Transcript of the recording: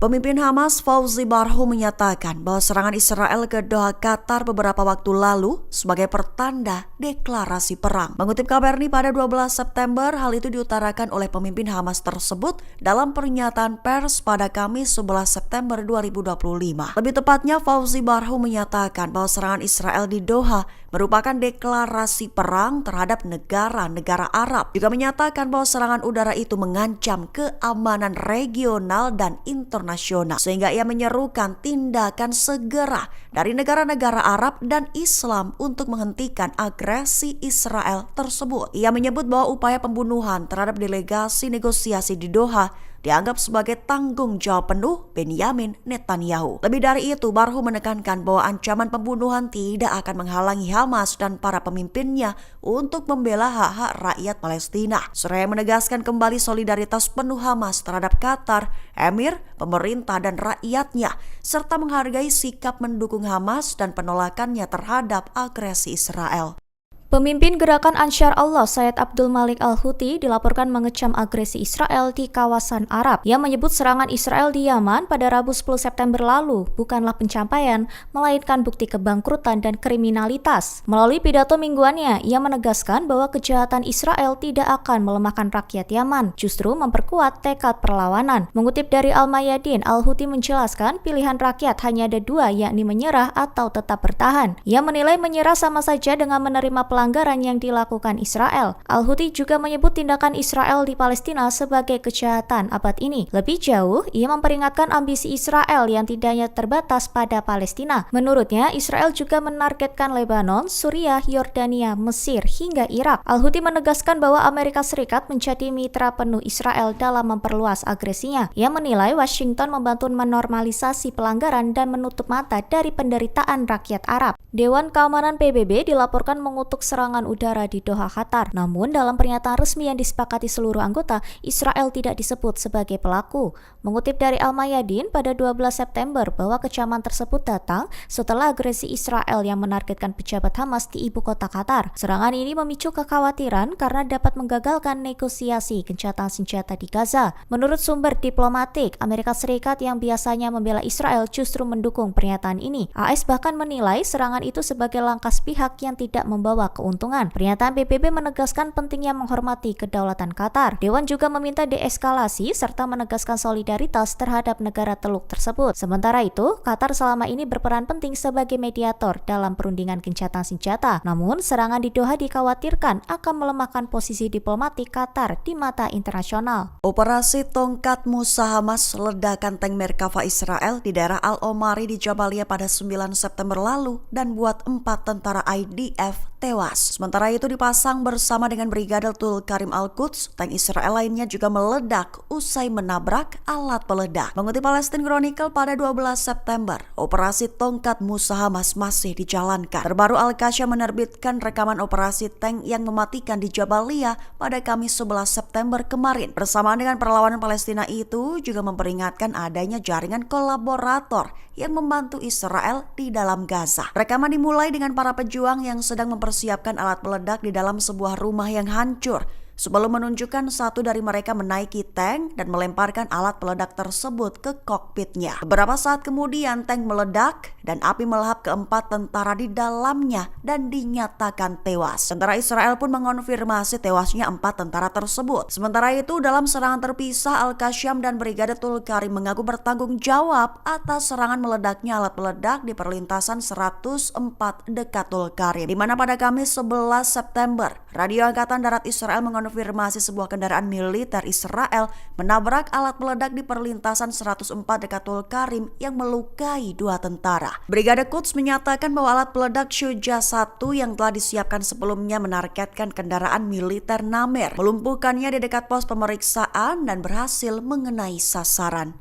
Pemimpin Hamas Fauzi Barhu menyatakan bahwa serangan Israel ke Doha, Qatar beberapa waktu lalu sebagai pertanda deklarasi perang. Mengutip Kabarni pada 12 September, hal itu diutarakan oleh pemimpin Hamas tersebut dalam pernyataan pers pada Kamis 11 September 2025. Lebih tepatnya, Fauzi Barhu menyatakan bahwa serangan Israel di Doha merupakan deklarasi perang terhadap negara-negara Arab. Juga menyatakan bahwa serangan udara itu mengancam keamanan regional dan internasional, sehingga ia menyerukan tindakan segera dari negara-negara Arab dan Islam untuk menghentikan agresi Israel tersebut. Ia menyebut bahwa upaya pembunuhan terhadap delegasi negosiasi di Doha dianggap sebagai tanggung jawab penuh Benyamin Netanyahu. Lebih dari itu, Barhu menekankan bahwa ancaman pembunuhan tidak akan menghalangi Hamas dan para pemimpinnya untuk membela hak-hak rakyat Palestina. Seraya menegaskan kembali solidaritas penuh Hamas terhadap Qatar, Emir, pemerintah dan rakyatnya, serta menghargai sikap mendukung Hamas dan penolakannya terhadap agresi Israel. Pemimpin gerakan Ansyar Allah Sayyid Abdul Malik Al-Houthi dilaporkan mengecam agresi Israel di kawasan Arab. Ia menyebut serangan Israel di Yaman pada Rabu 10 September lalu bukanlah pencapaian, melainkan bukti kebangkrutan dan kriminalitas. Melalui pidato mingguannya, ia menegaskan bahwa kejahatan Israel tidak akan melemahkan rakyat Yaman, justru memperkuat tekad perlawanan. Mengutip dari Al-Mayadin, Al-Houthi menjelaskan pilihan rakyat hanya ada dua, yakni menyerah atau tetap bertahan. Ia menilai menyerah sama saja dengan menerima pelanggaran yang dilakukan Israel. Al-Houthi juga menyebut tindakan Israel di Palestina sebagai kejahatan abad ini. Lebih jauh, ia memperingatkan ambisi Israel yang tidak hanya terbatas pada Palestina. Menurutnya, Israel juga menargetkan Lebanon, Suriah, Yordania, Mesir, hingga Irak. Al-Houthi menegaskan bahwa Amerika Serikat menjadi mitra penuh Israel dalam memperluas agresinya. Ia menilai Washington membantu menormalisasi pelanggaran dan menutup mata dari penderitaan rakyat Arab. Dewan Keamanan PBB dilaporkan mengutuk serangan udara di Doha, Qatar. Namun dalam pernyataan resmi yang disepakati seluruh anggota, Israel tidak disebut sebagai pelaku. Mengutip dari Al-Mayadin pada 12 September bahwa kecaman tersebut datang setelah agresi Israel yang menargetkan pejabat Hamas di ibu kota Qatar. Serangan ini memicu kekhawatiran karena dapat menggagalkan negosiasi gencatan senjata di Gaza. Menurut sumber diplomatik, Amerika Serikat yang biasanya membela Israel justru mendukung pernyataan ini. AS bahkan menilai serangan itu sebagai langkah pihak yang tidak membawa keuntungan. Pernyataan PBB menegaskan pentingnya menghormati kedaulatan Qatar. Dewan juga meminta deeskalasi serta menegaskan solidaritas terhadap negara teluk tersebut. Sementara itu, Qatar selama ini berperan penting sebagai mediator dalam perundingan gencatan senjata. Namun, serangan di Doha dikhawatirkan akan melemahkan posisi diplomatik Qatar di mata internasional. Operasi Tongkat Musa Hamas ledakan tank Merkava Israel di daerah Al-Omari di Jabalia pada 9 September lalu dan buat 4 tentara IDF tewas. Sementara itu dipasang bersama dengan Brigade Tul Karim Al-Quds, tank Israel lainnya juga meledak usai menabrak alat peledak. Mengutip Palestine Chronicle pada 12 September, operasi Tongkat Musa Hamas masih dijalankan. Terbaru Al-Qasya menerbitkan rekaman operasi tank yang mematikan di Jabalia pada Kamis 11 September kemarin. Bersamaan dengan perlawanan Palestina itu juga memperingatkan adanya jaringan kolaborator yang membantu Israel di dalam Gaza. Rekaman dimulai dengan para pejuang yang sedang mempersiapkan alat peledak di dalam sebuah rumah yang hancur, sebelum menunjukkan satu dari mereka menaiki tank dan melemparkan alat peledak tersebut ke kokpitnya. Beberapa saat kemudian tank meledak dan api melahap keempat tentara di dalamnya dan dinyatakan tewas. Tentara Israel pun mengonfirmasi tewasnya 4 tentara tersebut. Sementara itu dalam serangan terpisah, Al-Qasyam dan Brigade Tul Karim mengaku bertanggung jawab atas serangan meledaknya alat peledak di perlintasan 104 dekat Tul Karim, di mana pada Kamis 11 September, Radio Angkatan Darat Israel mengonfirmasi sebuah kendaraan militer Israel menabrak alat peledak di perlintasan 104 dekat Tul Karim yang melukai 2 tentara. Brigade Quds menyatakan bahwa alat peledak Shuja 1 yang telah disiapkan sebelumnya menargetkan kendaraan militer Namer, melumpuhkannya di dekat pos pemeriksaan dan berhasil mengenai sasaran.